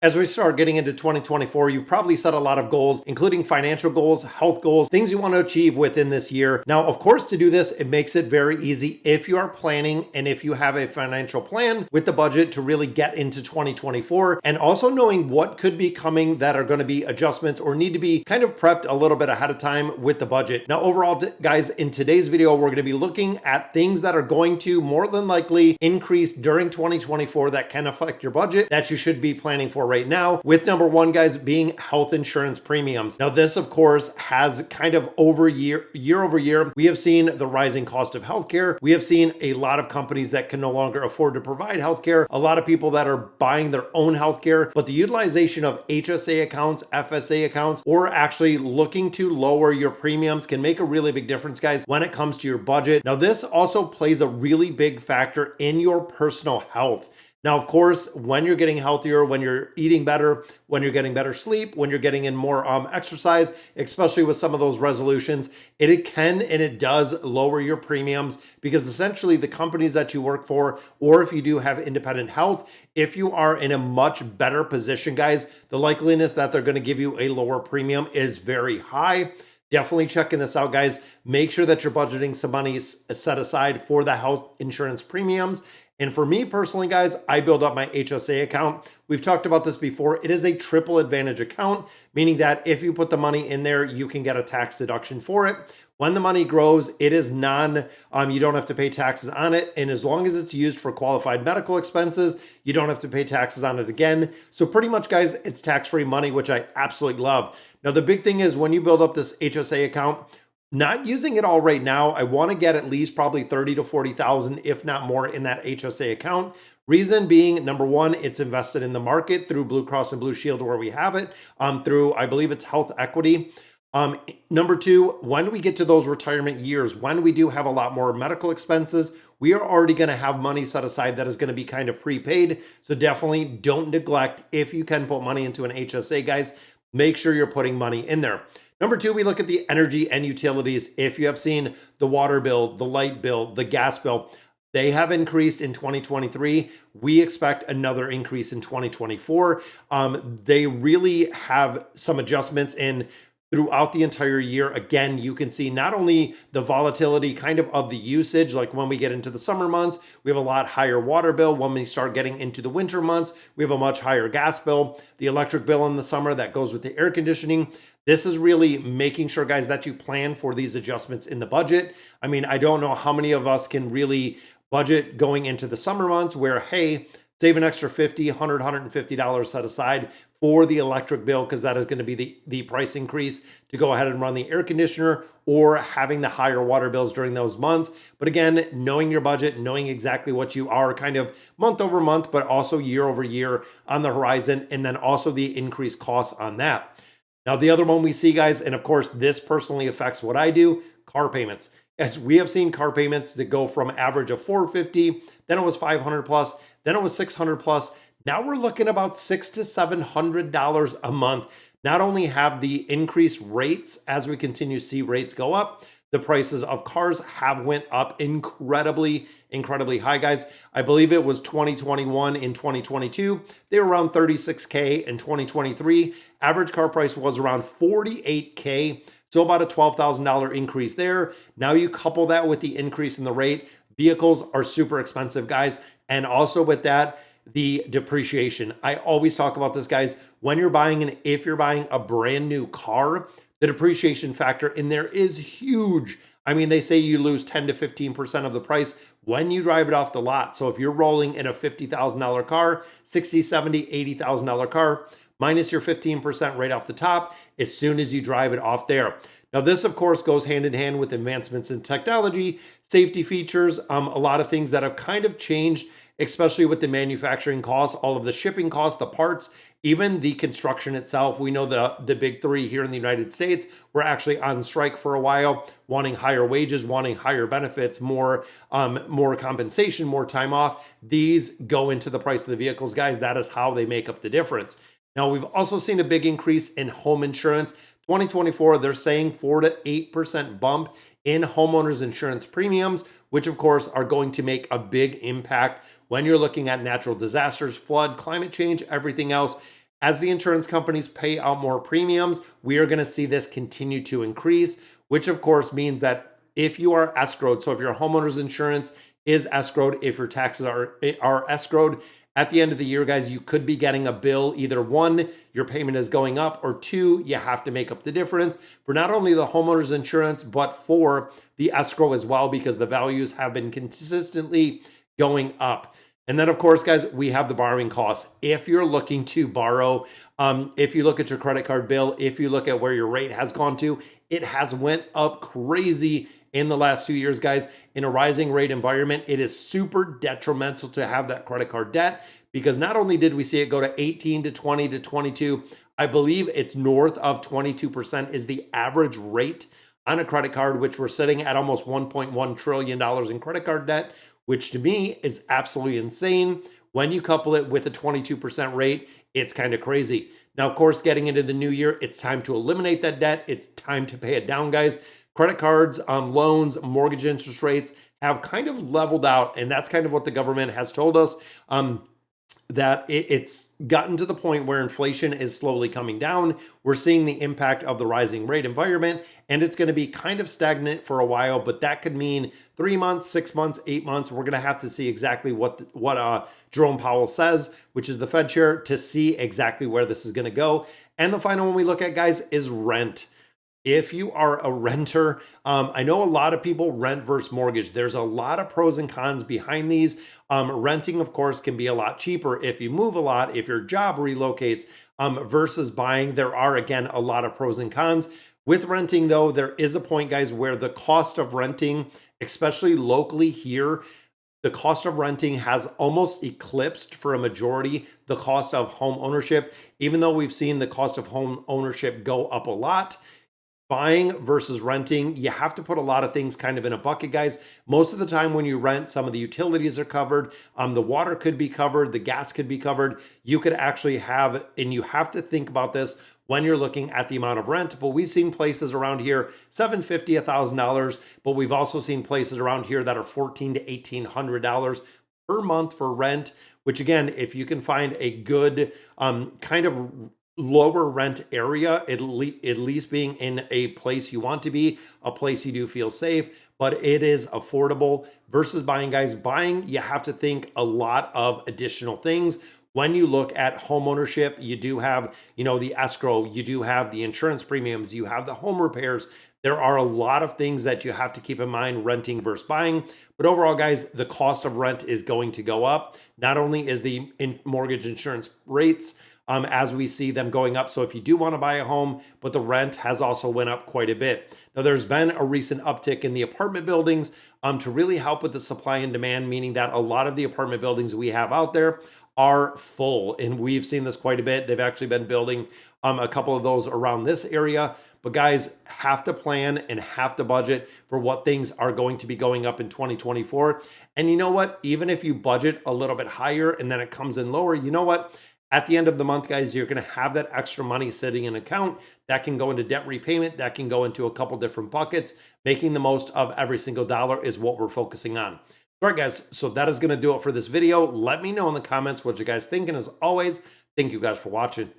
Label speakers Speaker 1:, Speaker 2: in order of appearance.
Speaker 1: As we start getting into 2024, you've probably set a lot of goals, including financial goals, health goals, things you want to achieve within this year. Now, of course, to do this, it makes it very easy if you are planning and if you have a financial plan with the budget to really get into 2024, and also knowing what could be coming that are going to be adjustments or need to be kind of prepped a little bit ahead of time with the budget. Now, overall, guys, in today's video, we're going to be looking at things that are going to more than likely increase during 2024 that can affect your budget that you should be planning for right now, with number one, guys, being health insurance premiums. Now, this, of course, has kind of year over year, we have seen the rising cost of healthcare. We have seen a lot of companies that can no longer afford to provide healthcare, a lot of people that are buying their own healthcare, but the utilization of HSA accounts, FSA accounts, or actually looking to lower your premiums can make a really big difference, guys, when it comes to your budget. Now, this also plays a really big factor in your personal health. Now, of course, when you're getting healthier, when you're eating better, when you're getting better sleep, when you're getting in more exercise, especially with some of those resolutions, it can and it does lower your premiums, because essentially the companies that you work for, or if you do have independent health, if you are in a much better position, guys, the likeliness that they're going to give you a lower premium is very high. Definitely checking this out, guys. Make sure that you're budgeting some money set aside for the health insurance premiums. And for me personally, guys, I build up my HSA account. We've talked about this before. It is a triple advantage account, meaning that if you put the money in there, you can get a tax deduction for it. When the money grows, it is you don't have to pay taxes on it. And as long as it's used for qualified medical expenses, you don't have to pay taxes on it again. So pretty much, guys, it's tax-free money, which I absolutely love. Now, the big thing is when you build up this HSA account, not using it all right now, I want to get at least probably 30 to 40,000, if not more, in that HSA account. Reason being, number one, it's invested in the market through Blue Cross and Blue Shield, where we have it, through, I believe it's Health Equity. Number two, when we get to those retirement years, when we do have a lot more medical expenses, we are already going to have money set aside that is going to be kind of prepaid. So definitely don't neglect, if you can put money into an HSA, guys, make sure you're putting money in there. Number two, we look at the energy and utilities. If you have seen the water bill, the light bill, the gas bill, they have increased in 2023. We expect another increase in 2024. They really have some adjustments in throughout the entire year. Again, you can see not only the volatility kind of the usage, like when we get into the summer months, we have a lot higher water bill. When we start getting into the winter months, we have a much higher gas bill, the electric bill in the summer that goes with the air conditioning. This is really making sure, guys, that you plan for these adjustments in the budget. I mean, I don't know how many of us can really budget going into the summer months where, hey, save an extra $50, $100, $150 set aside for the electric bill, because that is going to be the price increase to go ahead and run the air conditioner, or having the higher water bills during those months. But again, knowing your budget, knowing exactly what you are kind of month over month, but also year over year on the horizon, and then also the increased costs on that. Now, the other one we see, guys, and of course, this personally affects what I do, car payments. As we have seen car payments that go from average of $450, then it was $500 plus, then it was $600 plus. Now we're looking about $600 to $700 a month. Not only have the increased rates as we continue to see rates go up, the prices of cars have went up incredibly high, guys. I believe it was 2021 in 2022. They were around $36K. In 2023. Average car price was around $48K. So about a $12,000 increase there. Now you couple that with the increase in the rate. Vehicles are super expensive, guys. And also with that, the depreciation. I always talk about this, guys. When you're buying if you're buying a brand new car, the depreciation factor in there is huge. I mean, they say you lose 10 to 15% of the price when you drive it off the lot. So if you're rolling in a $50,000 car, $60,000, $70,000, $80,000 car, minus your 15% right off the top, as soon as you drive it off there. Now, this, of course, goes hand in hand with advancements in technology, safety features, a lot of things that have kind of changed, especially with the manufacturing costs, all of the shipping costs, the parts, even the construction itself. We know the big three here in the United States were actually on strike for a while, wanting higher wages, wanting higher benefits, more compensation, more time off. These go into the price of the vehicles, guys. That is how they make up the difference. Now, we've also seen a big increase in home insurance. 2024, they're saying 4 to 8% bump in homeowners insurance premiums, which of course are going to make a big impact when you're looking at natural disasters, flood, climate change, everything else. As the insurance companies pay out more premiums, we are going to see this continue to increase, which of course means that if you are escrowed, so if your homeowner's insurance is escrowed, if your taxes are escrowed, at the end of the year, guys, you could be getting a bill. Either one, your payment is going up, or two, you have to make up the difference for not only the homeowner's insurance, but for the escrow as well, because the values have been consistently going up. And then, of course, guys, we have the borrowing costs. If you're looking to borrow, if you look at your credit card bill, if you look at where your rate has gone to, it has went up crazy in the last 2 years, guys. In a rising rate environment, it is super detrimental to have that credit card debt, because not only did we see it go to 18 to 20 to 22, I believe it's north of 22% is the average rate on a credit card, which we're sitting at almost $1.1 trillion in credit card debt, which to me is absolutely insane. When you couple it with a 22% rate, it's kind of crazy. Now, of course, getting into the new year, it's time to eliminate that debt. It's time to pay it down, guys. Credit cards, loans, mortgage interest rates have kind of leveled out, and that's kind of what the government has told us. That it's gotten to the point where inflation is slowly coming down. We're seeing the impact of the rising rate environment, and it's going to be kind of stagnant for a while, but that could mean 3 months, 6 months, 8 months. We're going to have to see exactly what Jerome Powell says, which is the Fed chair, to see exactly where this is going to go. And the final one we look at, guys, is rent. If you are a renter, I know a lot of people rent versus mortgage. There's a lot of pros and cons behind these. Renting, of course, can be a lot cheaper if you move a lot, if your job relocates, versus buying. There are, again, a lot of pros and cons. With renting, though, there is a point, guys, where the cost of renting, especially locally here, the cost of renting has almost eclipsed for a majority the cost of home ownership. Even though we've seen the cost of home ownership go up a lot, buying versus renting, you have to put a lot of things kind of in a bucket, guys. Most of the time when you rent, some of the utilities are covered. The water could be covered. The gas could be covered. You could actually have, and you have to think about this when you're looking at the amount of rent. But we've seen places around here, $750, $1,000. But we've also seen places around here that are $1,400 to $1,800 per month for rent, which again, if you can find a good kind of lower rent area, at least being in a place you want to be, a place you do feel safe, but it is affordable versus buying, guys. Buying, you have to think a lot of additional things. When you look at home ownership, you do have, the escrow, you do have the insurance premiums, you have the home repairs. There are a lot of things that you have to keep in mind renting versus buying. But overall, guys, the cost of rent is going to go up. Not only is the mortgage insurance rates, as we see them going up. So if you do want to buy a home, but the rent has also went up quite a bit. Now, there's been a recent uptick in the apartment buildings to really help with the supply and demand, meaning that a lot of the apartment buildings we have out there are full. And we've seen this quite a bit. They've actually been building a couple of those around this area. But guys, have to plan and have to budget for what things are going to be going up in 2024. And you know what? Even if you budget a little bit higher and then it comes in lower, you know what? At the end of the month, guys, you're going to have that extra money sitting in an account that can go into debt repayment, that can go into a couple different buckets. Making the most of every single dollar is what we're focusing on. All right, guys, so that is going to do it for this video. Let me know in the comments what you guys think. And as always, thank you guys for watching.